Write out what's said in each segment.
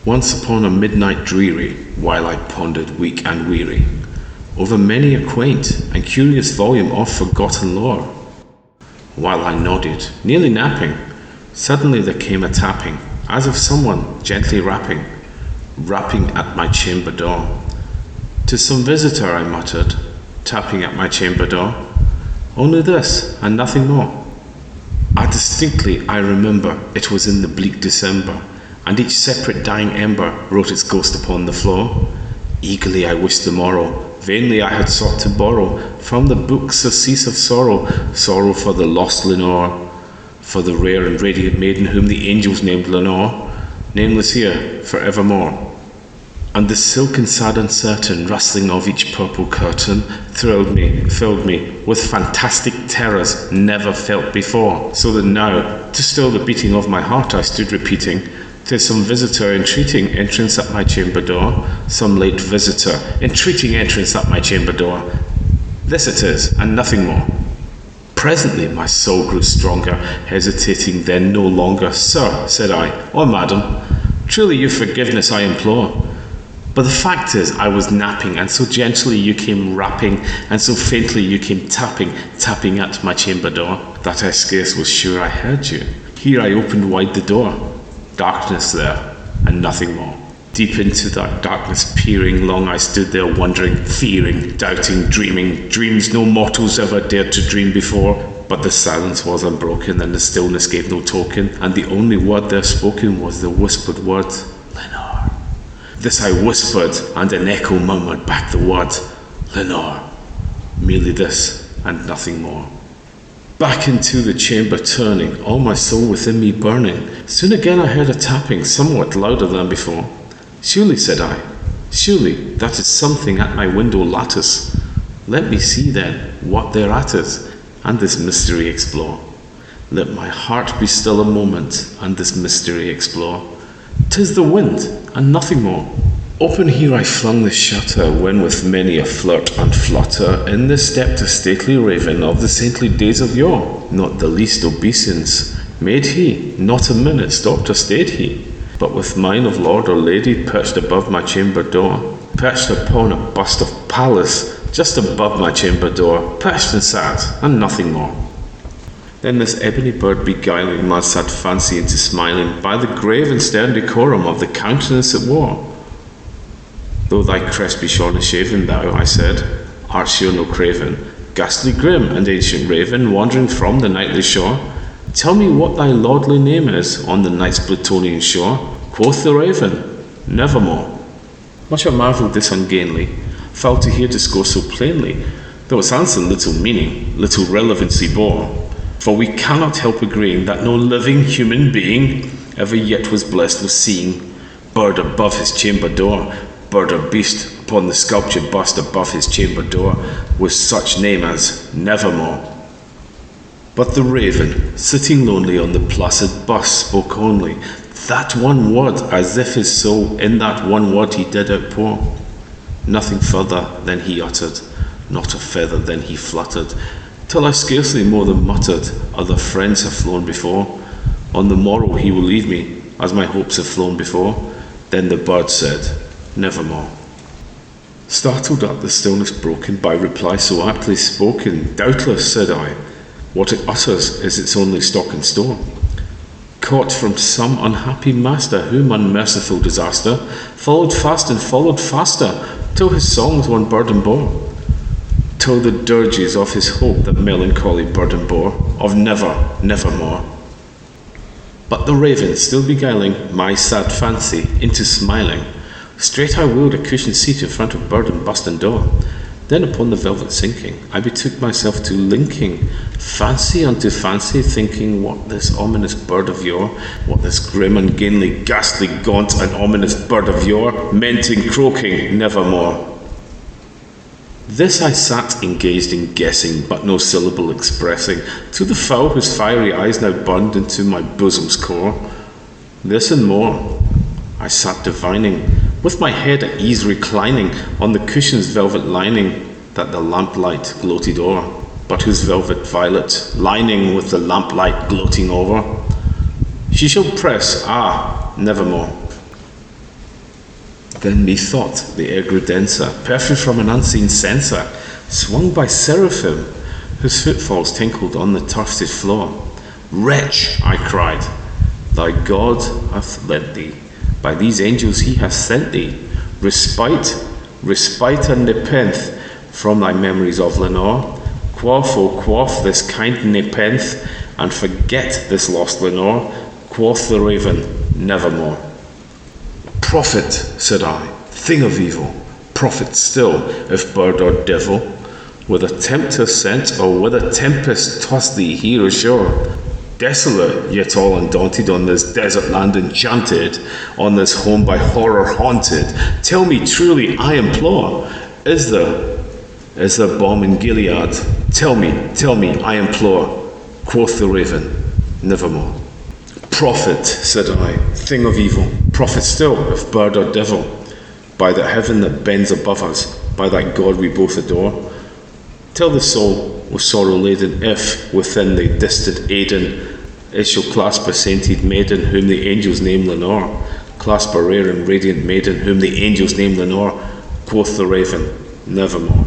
Once upon a midnight dreary, while I pondered weak and weary over many a quaint and curious volume of forgotten lore, while I nodded, nearly napping, suddenly there came a tapping, as of someone gently rapping at my chamber door. "'Tis some visitor," I muttered, tapping at my chamber door. "Only this, and nothing more." I remember it was in the bleak December, and each separate dying ember wrote its ghost upon the floor. Eagerly I wished the morrow, vainly I had sought to borrow from the book surcease of sorrow, sorrow for the lost Lenore, for the rare and radiant maiden whom the angels named Lenore, nameless here for evermore. And the silken sad uncertain rustling of each purple curtain thrilled me, filled me with fantastic terrors never felt before, so that now, to still the beating of my heart, I stood repeating, "'Tis some visitor entreating entrance at my chamber door, some late visitor entreating entrance at my chamber door. This it is, and nothing more." Presently my soul grew stronger, hesitating then no longer. "Sir," said I, "or madam, truly your forgiveness I implore. But the fact is, I was napping, and so gently you came rapping, and so faintly you came tapping at my chamber door, that I scarce was sure I heard you. Here I opened wide the door. Darkness there, and nothing more. Deep into that darkness peering, long I stood there wondering, fearing, doubting, dreaming, dreams no mortals ever dared to dream before. But the silence was unbroken, and the stillness gave no token, and the only word there spoken was the whispered word, Lenore. This I whispered, and an echo murmured back the word, Lenore. Merely this, and nothing more. Back into the chamber turning, all my soul within me burning. Soon again I heard a tapping, somewhat louder than before. "Surely," said I, "surely that is something at my window lattice. Let me see then what thereat is, and this mystery explore. Let my heart be still a moment, and this mystery explore. 'Tis the wind, and nothing more." Open here I flung the shutter, when with many a flirt and flutter, in there stepped a stately raven of the saintly days of yore. Not the least obeisance made he, not a minute stopped or stayed he, but with mine of lord or lady perched above my chamber door, perched upon a bust of Pallas, just above my chamber door, perched and sat, and nothing more. Then this ebony bird beguiling my sad fancy into smiling, by the grave and stern decorum of the countenance it wore. "Though thy crest be shorn and shaven, thou," I said, "art sure no craven, ghastly grim and ancient raven, wandering from the nightly shore. Tell me what thy lordly name is on the night's Plutonian shore." Quoth the raven, "Nevermore." Much I marvelled this ungainly fowl to hear discourse so plainly, though its answer little meaning, little relevancy bore. For we cannot help agreeing that no living human being ever yet was blessed with seeing bird above his chamber door, bird or beast upon the sculptured bust above his chamber door, with such name as Nevermore. But the raven, sitting lonely on the placid bust, spoke only that one word, as if his soul in that one word he did outpour. Nothing further than he uttered, not a feather than he fluttered, till I scarcely more than muttered, "Other friends have flown before. On the morrow he will leave me, as my hopes have flown before." Then the bird said, "Nevermore." Startled at the stillness broken by reply so aptly spoken, "Doubtless," said I, "what it utters is its only stock and store, caught from some unhappy master, whom unmerciful disaster followed fast and followed faster, till his songs one burden bore, till the dirges of his hope that melancholy burden bore, of never, nevermore." But the raven, still beguiling my sad fancy into smiling, straight I wheeled a cushioned seat in front of bird and bust and door. Then upon the velvet sinking, I betook myself to linking fancy unto fancy, thinking what this ominous bird of yore, what this grim, ungainly, ghastly, gaunt, and ominous bird of yore meant in croaking Nevermore. This I sat engaged in guessing, but no syllable expressing, to the fowl whose fiery eyes now burned into my bosom's core. This and more I sat divining, with my head at ease reclining on the cushion's velvet lining that the lamplight gloated o'er, but whose velvet violet lining with the lamplight gloating over she shall press, nevermore. Then methought the air grew denser, perfume from an unseen censer, swung by seraphim, whose footfalls tinkled on the tufted floor. Wretch, I cried, thy God hath lent thee, by these angels he hath sent thee, respite, respite and nepenthe from thy memories of Lenore. Quaff, oh quaff this kind nepenthe, and forget this lost Lenore. Quoth the raven, nevermore. Prophet, said I, thing of evil, prophet still, if bird or devil, whether tempter sent, or whether tempest tossed thee here ashore, desolate, yet all undaunted, on this desert land enchanted, on this home by horror haunted, tell me truly, I implore, is there balm in Gilead? Tell me, I implore. Quoth the raven, nevermore. Prophet, said I, thing of evil, prophet still, if bird or devil, by that heaven that bends above us, by that God we both adore, tell the soul with sorrow laden, if within the distant Aidenn it shall clasp a sainted maiden whom the angels name Lenore, clasp a rare and radiant maiden whom the angels name Lenore. Quoth the raven, nevermore.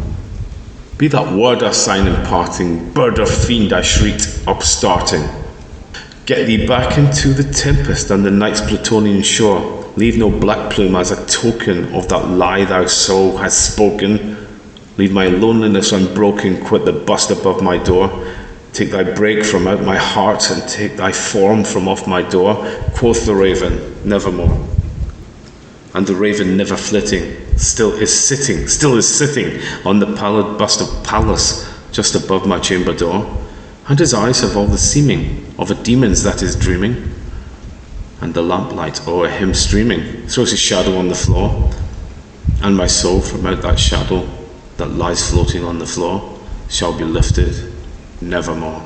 Be that word a sign imparting, bird or fiend, I shrieked, upstarting. Get thee back into the tempest and the night's Plutonian shore. Leave no black plume as a token of that lie thou soul hast spoken. Leave my loneliness unbroken, quit the bust above my door. Take thy break from out my heart, and take thy form from off my door. Quoth the raven, nevermore. And the raven, never flitting, still is sitting on the pallid bust of Pallas, just above my chamber door. And his eyes have all the seeming of a demon's that is dreaming, and the lamplight o'er him streaming throws his shadow on the floor, and my soul from out that shadow that lies floating on the floor shall be lifted nevermore.